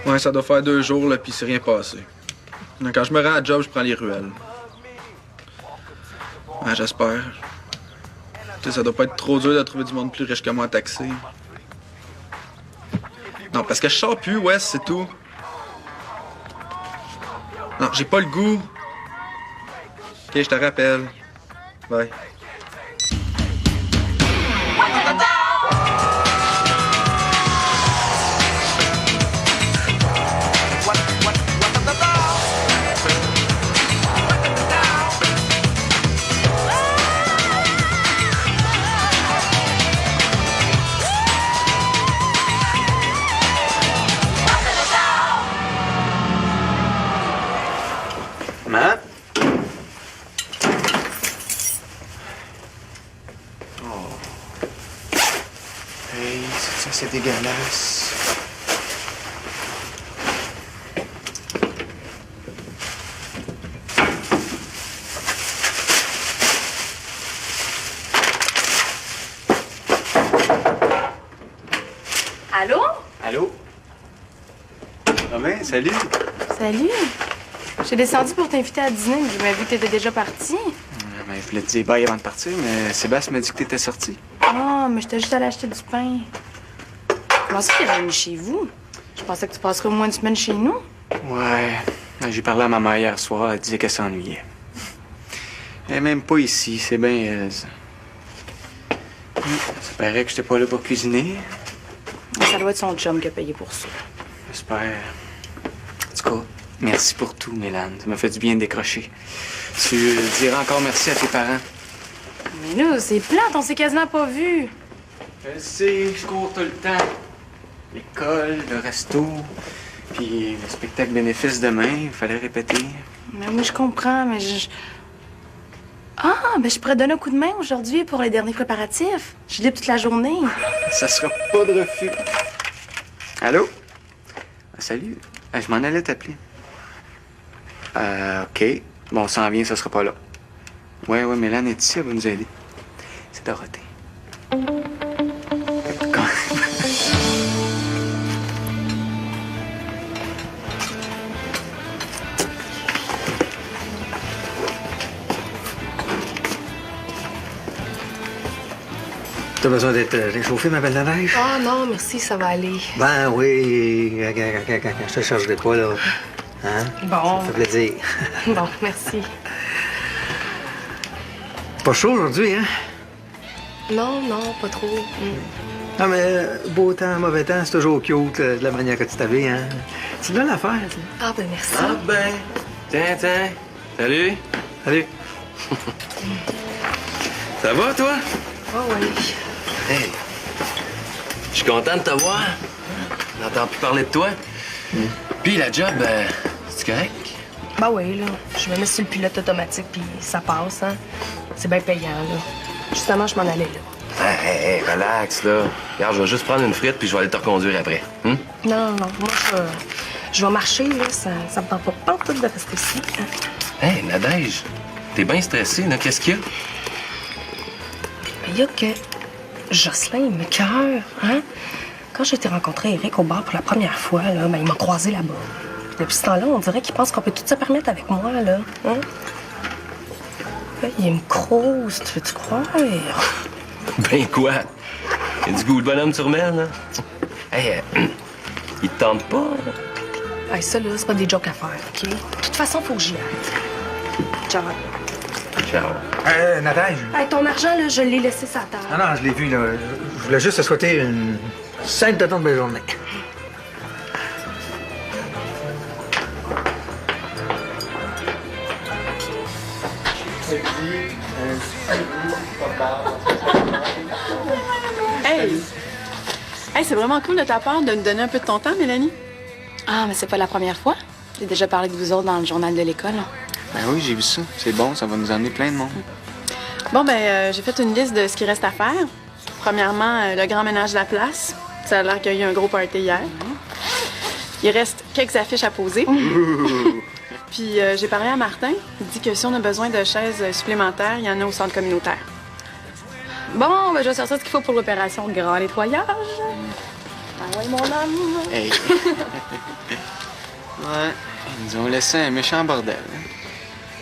Ouais, ça doit faire 2 jours, là, puis c'est rien passé. Donc, quand je me rends à job, je prends les ruelles. Ouais, j'espère. Tu sais, ça doit pas être trop dur de trouver du monde plus riche que moi à taxer. Non, parce que je sors plus, ouais, c'est tout. Non, j'ai pas le goût. Ok, je te rappelle. Bye. Maman? Oh. Hey, ça, c'est dégueulasse. Allô? Allô? Romain, salut. Salut. J'ai descendu pour t'inviter à dîner, mais je m'avais vu que t'étais déjà parti. Ben, je voulais te dire bye avant de partir, mais Sébastien m'a dit que t'étais sorti. Ah, mais j'étais juste allée acheter du pain. Comment ça que t'es revenu chez vous? Je pensais que tu passerais au moins une semaine chez nous. Ouais. J'ai parlé à ma mère hier soir, elle disait qu'elle s'ennuyait. Elle est même pas ici, c'est bien elle, ça. Ça paraît que j'étais pas là pour cuisiner. Ça doit être son chum qui a payé pour ça. J'espère. En tout cas, merci pour tout, Mélane. Ça m'a fait du bien de décrocher. Tu diras encore merci à tes parents. Mais là, c'est plate, on s'est quasiment pas vus. Je sais, je cours tout le temps. L'école, le resto, puis le spectacle bénéfice demain, il fallait répéter. Mais oui, je comprends, mais Ah, ben je pourrais donner un coup de main aujourd'hui pour les derniers préparatifs. Je suis libre toute la journée. Ça sera pas de refus. Allô? Ah, salut. Ah, je m'en allais t'appeler. OK. Bon, on s'en vient, ça sera pas là. Ouais, Mélane est ici, elle va nous aider. C'est Dorothée. T'as besoin d'être réchauffé, ma belle neige? Ah non, merci, ça va aller. Ben oui, je te chargerai pas, là. Hein? Bon. Ça fait plaisir. Bon, merci. Pas chaud aujourd'hui, hein? Non, pas trop. Non, mais beau temps, mauvais temps, c'est toujours cute, de la manière que tu t'habilles, hein? C'est là l'affaire, tu sais. Ah ben merci. Ah ben, tiens. Salut. Salut. Ça va, toi? Ah oui. Hey, je suis content de te voir. J'entends plus parler de toi. Puis la job, c'est correct? Ben oui, là. Je me mets sur le pilote automatique, puis ça passe, hein. C'est bien payant, là. Justement, je m'en allais là. Hey, relax, là. Regarde, je vais juste prendre une frite, puis je vais aller te reconduire après. Non, moi, je vais marcher, là. Ça me tente pas tout de rester ici. Hein. Hey, Nadège, t'es bien stressée, là. Qu'est-ce qu'il y a? Il y a que Jocelyn, il me cœur, hein? Quand j'ai été rencontrer Eric au bar pour la première fois, là, ben, il m'a croisé là-bas. Depuis ce temps-là, on dirait qu'il pense qu'on peut tout se permettre avec moi, là. Hein? Là, il me crouse, tu veux-tu croire? Ben quoi? Il y a du goût de bonhomme sur mer, là. Hey, il te tente pas? Hey, ça, là, c'est pas des jokes à faire, OK? De toute façon, faut que j'y aille. Ciao. Ciao. Nadège. Hey, ton argent, là, je l'ai laissé sur la table. Non, je l'ai vu, là. Je voulais juste te souhaiter une sainte de belle journée. Hey, c'est vraiment cool de ta part de nous donner un peu de ton temps, Mélanie. Ah, mais c'est pas la première fois. J'ai déjà parlé de vous autres dans le journal de l'école. Ben oui, j'ai vu ça. C'est bon, ça va nous emmener plein de monde. Bon, ben, j'ai fait une liste de ce qui reste à faire. Premièrement, le grand ménage de la place. Ça a l'air qu'il y a eu un gros party hier. Il reste quelques affiches à poser. Puis j'ai parlé à Martin. Il dit que si on a besoin de chaises supplémentaires, il y en a au centre communautaire. Bon, ben, je vais sortir ce qu'il faut pour l'opération Grand Nettoyage. ouais, mon homme. Hey. Ouais, ils nous ont laissé un méchant bordel.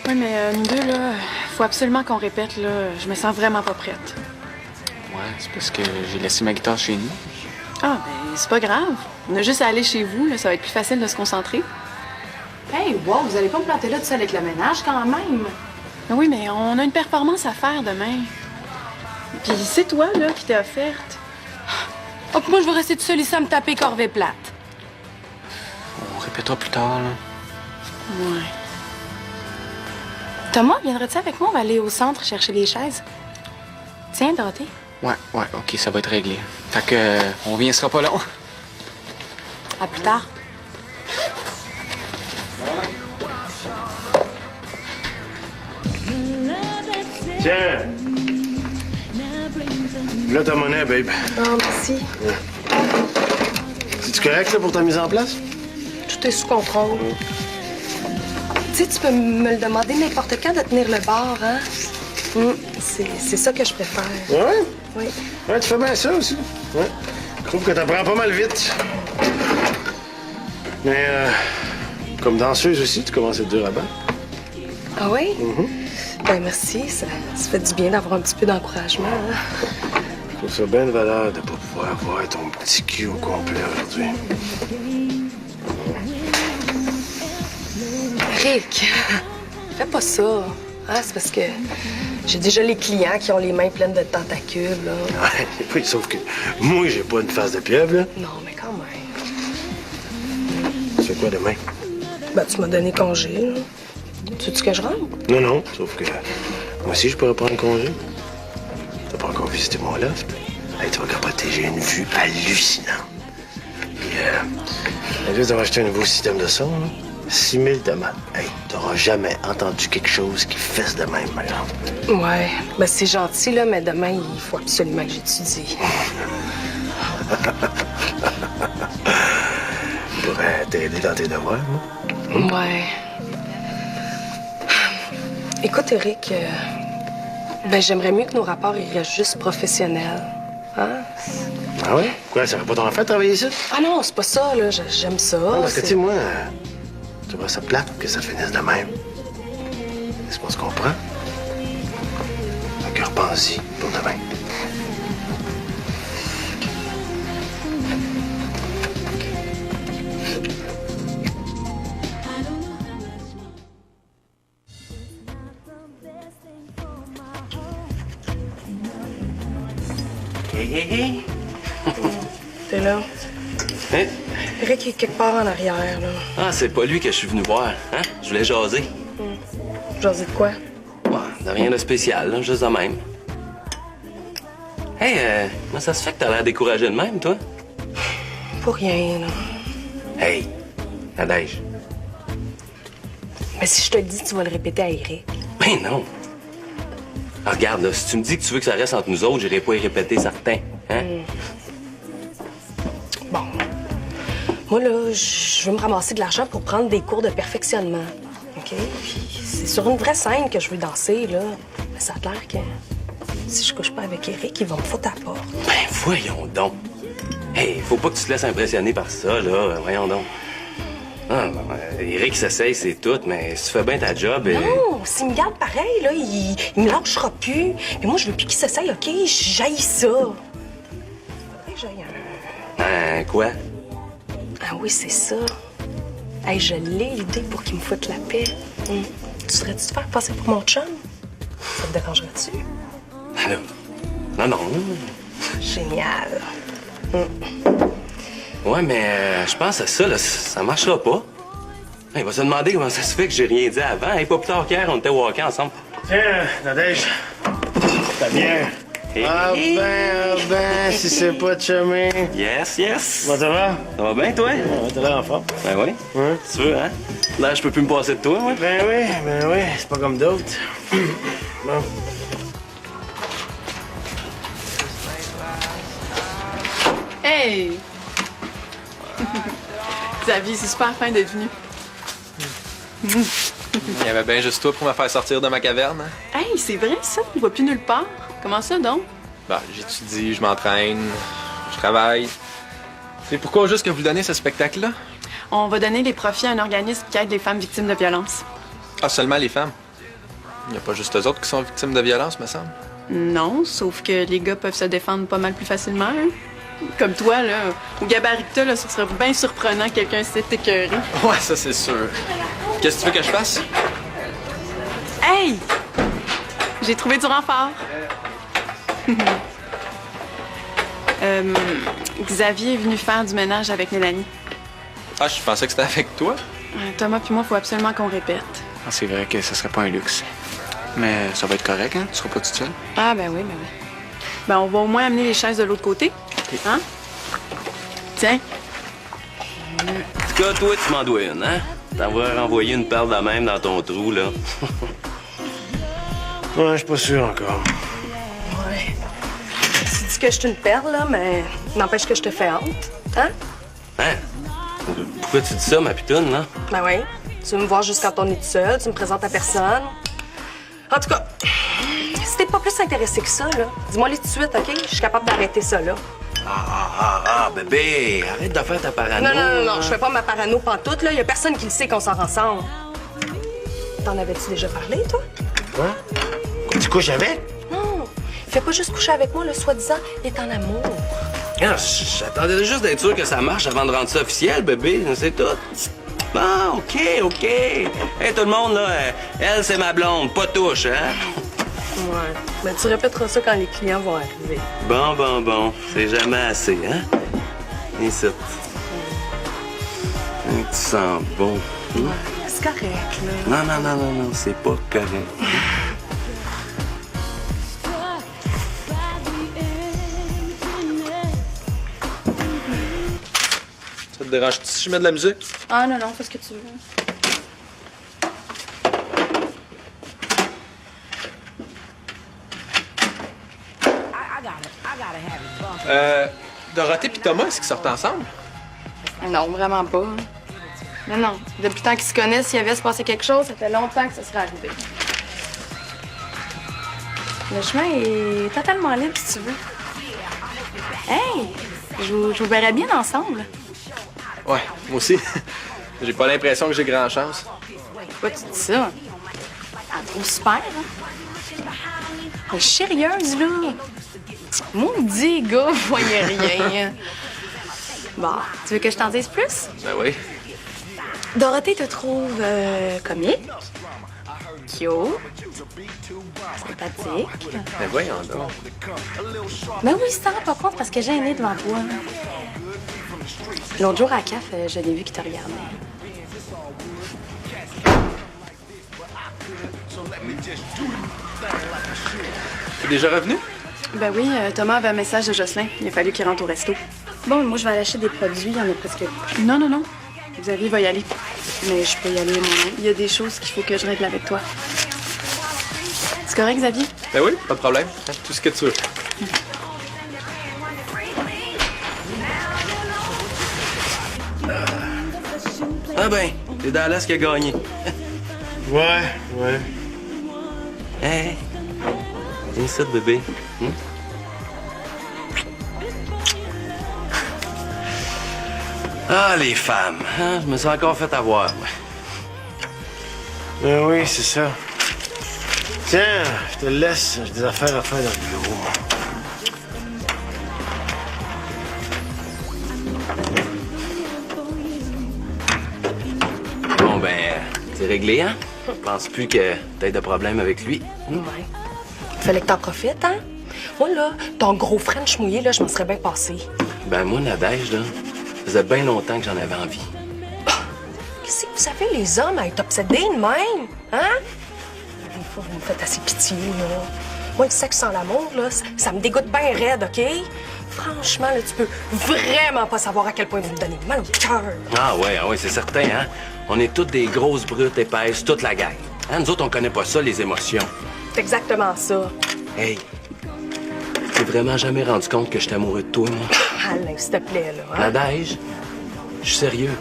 Oui, mais nous deux, là, faut absolument qu'on répète, là. Je me sens vraiment pas prête. Ouais, c'est parce que j'ai laissé ma guitare chez nous. Ah, ben, c'est pas grave. On a juste à aller chez vous, là. Ça va être plus facile de se concentrer. Hey, wow, vous allez pas me planter là tout seul avec le ménage quand même. Ben oui, mais on a une performance à faire demain. Puis c'est toi, là, qui t'es offerte. Oh, puis moi, je vais rester tout seul ici à me taper corvée plate. On répétera plus tard, là. Ouais. Thomas, viendrais-tu avec moi? On va aller au centre chercher les chaises. Tiens, Dorothée. Ouais, ok, ça va être réglé. Fait que, on vient, ce sera pas long. À plus tard. Tiens! Là, ta monnaie, babe. Oh, merci. C'est-tu correct, là, pour ta mise en place? Tout est sous contrôle. Tu sais, tu peux me le demander n'importe quand de tenir le bar, hein? C'est ça que je préfère. Ouais? Oui. Ouais, tu fais bien ça aussi. Ouais. Je trouve que t'apprends pas mal vite. Mais, comme danseuse aussi, tu commences à être dur à battre. Ah oui? Ben merci, ça fait du bien d'avoir un petit peu d'encouragement. Hein? Je trouve ça bien de valeur de pas pouvoir voir ton petit cul au complet aujourd'hui. Rick, fais pas ça. Hein? C'est parce que j'ai déjà les clients qui ont les mains pleines de tentacules. Là. Ouais, oui, sauf que moi, j'ai pas une face de pieuvre, là. Non, mais quand même. Tu fais quoi demain? Ben, tu m'as donné congé. Là. Tu veux que je rentre? Non, non, sauf que moi aussi, je pourrais prendre congé. T'as pas encore visité mon loft? Hey, tu vas capoter, j'ai une vue hallucinante. Puis, juste d'avoir acheté un nouveau système de son, là, 6 000 tomates. Hey, t'auras jamais entendu quelque chose qui fesse de même, ma grande. Ouais, ben c'est gentil, là, mais demain, il faut absolument que j'étudie. Je pourrais t'aider dans tes devoirs, moi. Ouais. Écoute, Eric, ben j'aimerais mieux que nos rapports ils restent juste professionnels. Hein? Ah ouais? Quoi, ça va pas t'en faire travailler ici? Ah non, c'est pas ça, là. J'aime ça. Non, parce que, c'est- tu sais, moi, tu vois ça plate que ça finisse de même. Est-ce qu'on se comprend? Fait que repense-y pour demain. T'es là. Hein? Eric est quelque part en arrière, là. Ah, c'est pas lui que je suis venu voir, hein? Je voulais jaser. Jaser de quoi? Bon, de rien de spécial, là, juste de même. Hey, comment ça se fait que t'as l'air découragé de même, toi? Pour rien, là. Hey, Nadège. Mais si je te le dis, tu vas le répéter à Eric. Ben non. Ah, regarde, là, si tu me dis que tu veux que ça reste entre nous autres, j'irai pas y répéter certains, hein? Bon. Moi, là, je veux me ramasser de l'argent pour prendre des cours de perfectionnement. OK? Puis c'est sur une vraie scène que je veux danser, là. Mais ça a l'air que si je couche pas avec Eric, il va me foutre à la porte. Ben voyons donc. Hey, faut pas que tu te laisses impressionner par ça, là. Voyons donc. Ah, bon, Eric s'essaye, c'est tout, mais si tu fais bien ta job... Non, s'il me garde pareil, là, il me lâchera plus. Mais moi, je veux plus qu'il s'essaye, OK? J'haïs ça. Faudrait que j'aille un... Quoi? Ah oui, c'est ça. Hey, je l'ai, l'idée pour qu'il me foute la paix. Tu serais-tu te faire passer pour mon chum? Ça te dérangerait-tu? Ah, là. Non, non. Génial. Ouais, mais je pense à ça, là, ça marchera pas. Il va se demander comment ça se fait que j'ai rien dit avant. Hey, pas plus tard qu'hier, on était walkés ensemble. Tiens, Nadège, t'as bien. Ah ben, si c'est pas de chemin. Yes, yes. Bon, ça va? Ça va bien, toi? Ouais, t'as l'air en forme. Ben oui. Ouais. Si tu veux, hein? Là, je peux plus me passer de toi, moi. Ben oui, c'est pas comme d'autres. Bon. Hey! Xavier, c'est super fin d'être venu. Il y avait bien juste toi pour me faire sortir de ma caverne. Hein? Hey, c'est vrai ça? On va plus nulle part. Comment ça donc? Bah, j'étudie, je m'entraîne, je travaille. C'est pourquoi juste que vous donnez ce spectacle-là? On va donner les profits à un organisme qui aide les femmes victimes de violences. Ah, seulement les femmes? Il n'y a pas juste eux autres qui sont victimes de violence, me semble. Non, sauf que les gars peuvent se défendre pas mal plus facilement. Hein? Comme toi, là, au gabarit que t'as, là, ce serait bien surprenant que quelqu'un s'est écœuré. Ouais, ça c'est sûr. Qu'est-ce que tu veux que je fasse? Hey! J'ai trouvé du renfort. Xavier est venu faire du ménage avec Mélanie. Ah, je pensais que c'était avec toi. Thomas puis moi, faut absolument qu'on répète. Ah, c'est vrai que ça serait pas un luxe. Mais ça va être correct, hein? Tu seras pas toute seule. Ah, ben oui, ben oui. Ben, on va au moins amener les chaises de l'autre côté. Hein? Tiens. En tout cas, toi, tu m'en dois une, hein? T'avoir renvoyé une perle de même dans ton trou, là. Ouais, je suis pas sûr encore. Ouais. Tu dis que je suis une perle, là, mais n'empêche que je te fais honte. Hein? Hein? Pourquoi tu dis ça, ma pitoune, là? Ben oui. Tu veux me voir juste quand on est tout seul, tu me présentes à personne. En tout cas, si t'es pas plus intéressé que ça, là, dis-moi-les tout de suite, OK? Je suis capable d'arrêter ça, là. Bébé, arrête de faire ta parano. Non, je fais pas ma parano pantoute, là. Y a personne qui le sait qu'on sort ensemble. T'en avais-tu déjà parlé, toi? Quoi? Tu couches avec? Non. Fais pas juste coucher avec moi, le soi-disant, il est en amour. Ah, j'attendais juste d'être sûr que ça marche avant de rendre ça officiel, bébé, c'est tout. Bon, OK. Hey, tout le monde, là, elle, c'est ma blonde, pas touche, hein? Ouais. Mais tu répéteras ça quand les clients vont arriver. Bon. C'est jamais assez, hein? Et ça. Tu sens bon. Ouais, c'est correct, là. Non, c'est pas correct. Ça te dérange si je mets de la musique? Ah non, fais ce que tu veux. Dorothée puis Thomas, est-ce qu'ils sortent ensemble? Non, vraiment pas. Non. Depuis le temps qu'ils se connaissent, s'il y avait se passer quelque chose, ça fait longtemps que ça serait arrivé. Le chemin est totalement libre, si tu veux. Hey! Je vous verrais bien ensemble. Ouais, moi aussi. J'ai pas l'impression que j'ai grand chance. Pourquoi tu dis ça? Elle trouve super, hein? Elle est sérieuse, là. Maudit gars, je voyais rien. Bon, tu veux que je t'en dise plus? Ben oui. Dorothée te trouve comique, cute, sympathique. Ben voyons donc. Ben oui, ça rend pas compte parce que j'ai un nez devant toi. L'autre jour à CAF, je l'ai vu qui te regardait. T'es déjà revenu? Ben oui, Thomas avait un message de Jocelyn. Il a fallu qu'il rentre au resto. Bon, moi, je vais aller acheter des produits, il y en a presque plus. Non. Xavier va y aller. Mais je peux y aller moi-même. Il y a des choses qu'il faut que je règle avec toi. C'est correct, Xavier? Ben oui, pas de problème. Tout ce que tu veux. Ah ben, c'est Dallas qui a gagné. Ouais. Hey, viens ça, bébé. Ah, les femmes, hein? Je me suis encore fait avoir, moi. Ben oui, c'est ça. Tiens, je te laisse. J'ai des affaires à faire dans le bureau. Bon, ben, c'est réglé, hein? Je pense plus que t'aies de problème avec lui. Ouais. Fallait que t'en profites, hein? Moi, là, ton gros French mouillé, là, je m'en serais bien passé. Ben, moi, Nadège, là, ça faisait bien longtemps que j'en avais envie. Qu'est-ce que vous savez, les hommes, à être obsédés de même? Hein? Des fois, vous me faites assez pitié, là. Moi, le sexe sans l'amour, là, ça me dégoûte bien raide, OK? Franchement, là, tu peux vraiment pas savoir à quel point vous me donnez mal au cœur. Ah ouais, c'est certain, hein? On est toutes des grosses brutes épaisses, toute la gang. Hein? Nous autres, on connaît pas ça, les émotions. C'est exactement ça. Hey, t'es vraiment jamais rendu compte que j'étais amoureux de toi, moi? Alain, s'il te plaît, là. Hein? Nadège, je suis sérieux.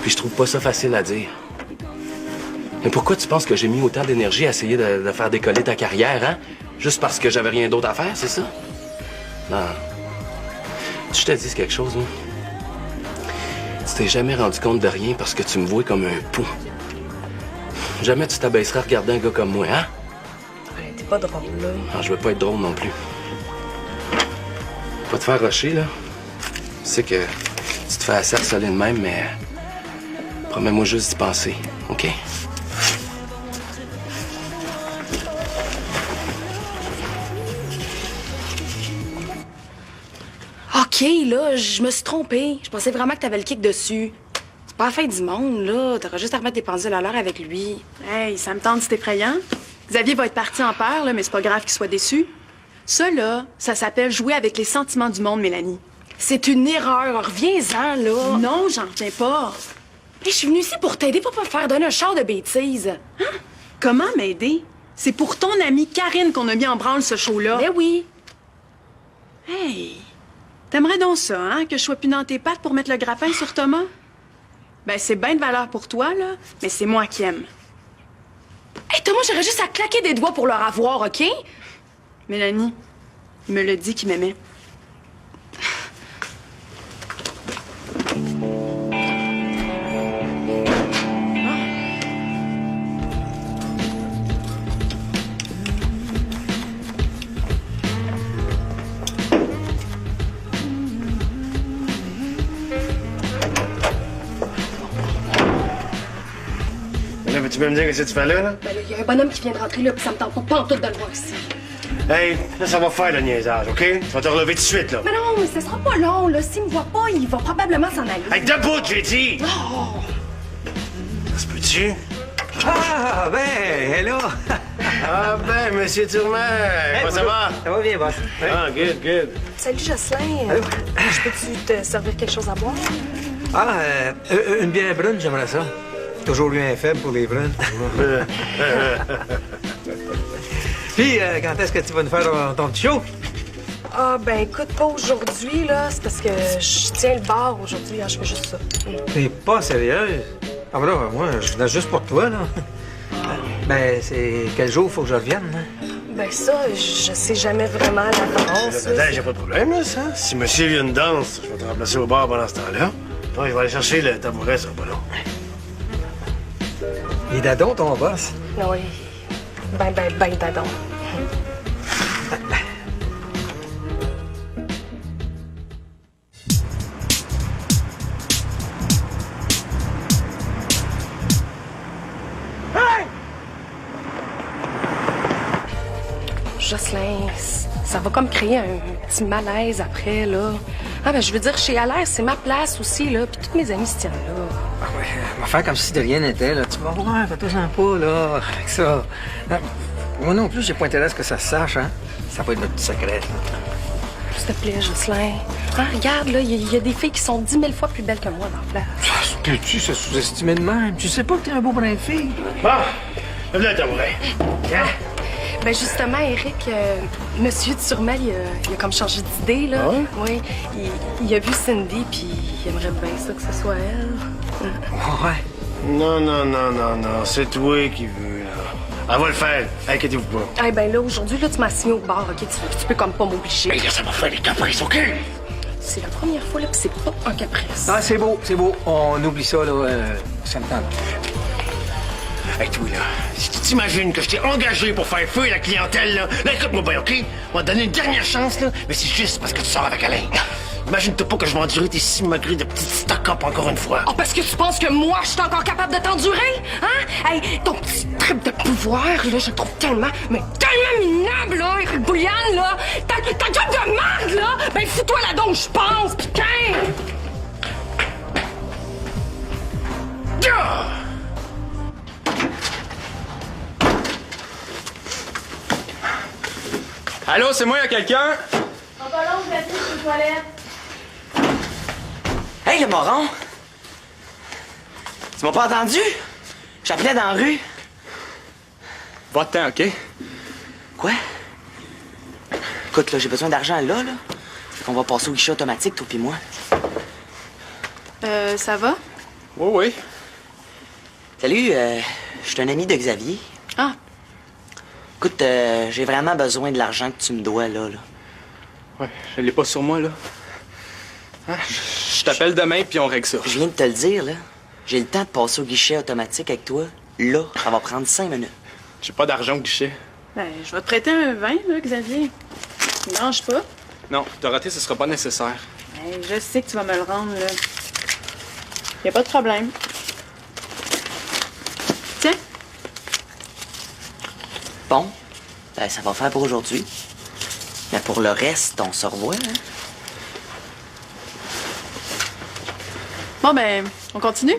Puis je trouve pas ça facile à dire. Mais pourquoi tu penses que j'ai mis autant d'énergie à essayer de faire décoller ta carrière, hein? Juste parce que j'avais rien d'autre à faire, c'est ça? Non. Veux-tu que je te dise quelque chose, là? Tu t'es jamais rendu compte de rien parce que tu me vois comme un pou. Jamais tu t'abaisseras à regarder un gars comme moi, hein? Ouais, t'es pas drôle, là. Alors, je veux pas être drôle non plus. Pas te faire rusher, là. Je sais que tu te fais assez harceler de même, mais promets-moi juste d'y penser, OK? OK, là, je me suis trompée. Je pensais vraiment que t'avais le kick dessus. C'est pas la fin du monde, là. T'auras juste à remettre tes pendules à l'heure avec lui. Hey, ça me tente, c'est effrayant. Xavier va être parti en peur, là, mais c'est pas grave qu'il soit déçu. Ça, là, ça s'appelle jouer avec les sentiments du monde, Mélanie. C'est une erreur. Reviens-en, là. Non, j'en reviens pas. Hey, je suis venue ici pour t'aider, pas pour me faire donner un char de bêtises. Comment m'aider? C'est pour ton amie Karine qu'on a mis en branle ce show-là. Ben oui. Hey, t'aimerais donc ça, hein, que je sois plus dans tes pattes pour mettre le grappin sur Thomas? Ben, c'est bien de valeur pour toi, là, mais c'est moi qui aime. Hey, Thomas, j'aurais juste à claquer des doigts pour leur avoir, OK? Mélanie, il me l'a dit qu'il m'aimait. Là, tu peux me dire ce que tu fais là? Ben là, il y a un bonhomme qui vient de rentrer là, puis ça me tente pas en tout de le voir ici. Hey, là, ça va faire le niaisage, OK? Tu vas te relever tout de suite, là. Mais non, mais ce sera pas long, là. S'il me voit pas, il va probablement s'en aller. Hey, debout, j'ai dit! Oh! Ça se peut-tu? Ah, ben, hello! Ah ben, monsieur Turmer, comment ça va? Ça va bien, boss. Ah, good, good. Salut, Jocelyn. Allô? Je peux-tu te servir quelque chose à boire? Ah, une bière brune, j'aimerais ça. Toujours eu un faible pour les brunes. Puis, quand est-ce que tu vas nous faire ton petit show? Ah, ben écoute, pas aujourd'hui, là. C'est parce que je tiens le bar aujourd'hui, hein, je fais juste ça. T'es pas sérieuse? Ah, ben là, moi, je venais juste pour toi, là. Ben, c'est quel jour faut que je revienne, hein? Ben ça, je sais jamais vraiment l'avance. là. J'ai pas de problème, là, ça. Si monsieur vient une danse, je vais te remplacer au bar pendant ce temps-là. Ouais, je vais aller chercher le tabouret, ça va pas long. Les dadons, ton boss? Oui. Ben dadon. Jocelyn, ça va comme créer un petit malaise après, là. Ah, ben je veux dire, chez Allaire, c'est ma place aussi, là, puis toutes mes amies se tiennent là. Ah ouais, on va faire comme si de rien n'était, là. Tu vas voir, fais-toi-en pas, là, avec ça. Ah, moi non plus, j'ai pas intérêt à ce que ça se sache, hein. Ça va être notre petit secret, là. S'il te plaît, Jocelyn. Ah, regarde, là, il y a des filles qui sont 10 000 fois plus belles que moi dans la place. Ah, peux-tu se sous-estimer de même? Tu sais pas que t'es un beau brin de fille? Bon, venez le tabouret. Viens. Ben justement, Eric, Monsieur Turmel, il a comme changé d'idée, là. Ah ouais? Oui. Il a vu Cindy, puis il aimerait bien ça que ce soit elle. Ouais. Non, c'est toi qui veux, là. Elle va le faire, inquiétez-vous pas. Eh ben là, aujourd'hui, là, tu m'as signé au bar, OK? Tu peux comme pas m'obliger. Hey, là, ça va faire des caprices, OK? C'est la première fois, là, puis c'est pas un caprice. Ah, c'est beau. On oublie ça, là. Ça me tente. Hey, toi, là, si tu t'imagines que je t'ai engagé pour faire feu la clientèle, là écoute-moi bien, OK? On va te donner une dernière chance, là, mais c'est juste parce que tu sors avec Alain. Imagine-toi pas que je vais endurer tes simagrées de petites stock-up encore une fois. Oh, parce que tu penses que moi, je suis encore capable de t'endurer? Hein? Hey, ton petit trip de pouvoir, là, je le trouve tellement minable, là, Eric Boulian, là. Ta gueule de merde, là. Ben, fous-toi là donc, je pense, putain! Allô, c'est moi, y'a quelqu'un? En pas long, je vais aller sur les toilettes. Hey, le moron! Tu m'as pas entendu? J'appelais dans la rue. Va-t'en, OK? Quoi? Écoute, là, j'ai besoin d'argent là. Fait qu'on va passer au guichet automatique, toi pis moi. Ça va? Oui. Salut, je suis un ami de Xavier. Ah, Écoute, j'ai vraiment besoin de l'argent que tu me dois, là. Ouais, je l'ai pas sur moi, là. Je t'appelle demain, puis on règle ça. Je viens de te le dire, là. J'ai le temps de passer au guichet automatique avec toi. Là, ça va prendre 5 minutes. J'ai pas d'argent au guichet. Ben, je vais te prêter un vin, là, Xavier. Ne mange pas. Non, Dorothée, ce sera pas nécessaire. Ben, je sais que tu vas me le rendre, là. Y a pas de problème. Tiens. Bon, ben, ça va faire pour aujourd'hui. Mais pour le reste, on se revoit, hein? Bon, ben, on continue?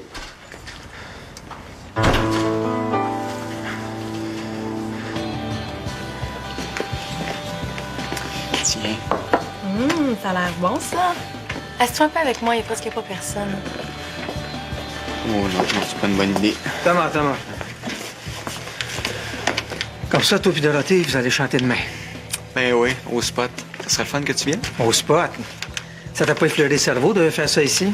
Tiens. Ça a l'air bon, ça. Assieds-toi un peu avec moi, il n'y a presque pas personne. Oh non, c'est pas une bonne idée. Thomas. Comme ça, toi et Dorothée, vous allez chanter demain. Ben oui, au spot. Ça serait le fun que tu viennes? Au spot. Ça t'a pas effleuré le cerveau de faire ça ici?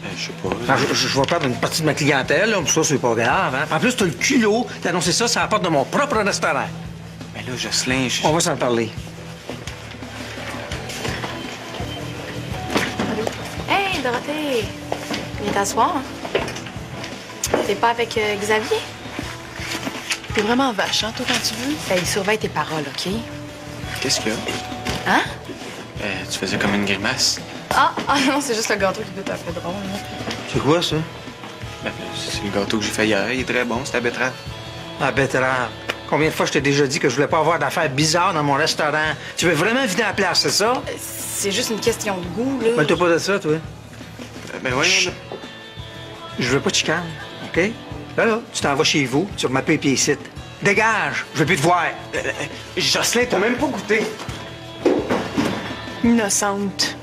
Ben, je sais pas. Alors, je vais perdre une partie de ma clientèle, là, mais ça, c'est pas grave. Hein? En plus, t'as le culot d'annoncer ça sur la porte de mon propre restaurant. Ben là, Jocelyn, On va s'en parler. Hey, Dorothée! Viens t'asseoir. T'es pas avec Xavier? T'es vraiment vache, hein, toi, quand tu veux? Ben, il surveille tes paroles, OK? Qu'est-ce qu'il y a? Hein? Tu faisais comme une grimace. Ah non, c'est juste le gâteau qui doit être un peu drôle. Là. C'est quoi, ça? Ben, c'est le gâteau que j'ai fait hier. Il est très bon, c'est à betterave. Ah, betterave. Combien de fois je t'ai déjà dit que je voulais pas avoir d'affaires bizarres dans mon restaurant? Tu veux vraiment vider la place, c'est ça? C'est juste une question de goût, là. Ben, t'as pas de ça, toi. Ben oui, Je veux pas de chicane, OK? Là, tu t'en vas chez vous, tu remets les pieds ici. Dégage! Je veux plus te voir. Jocelyn, t'as même pas goûté. Innocente.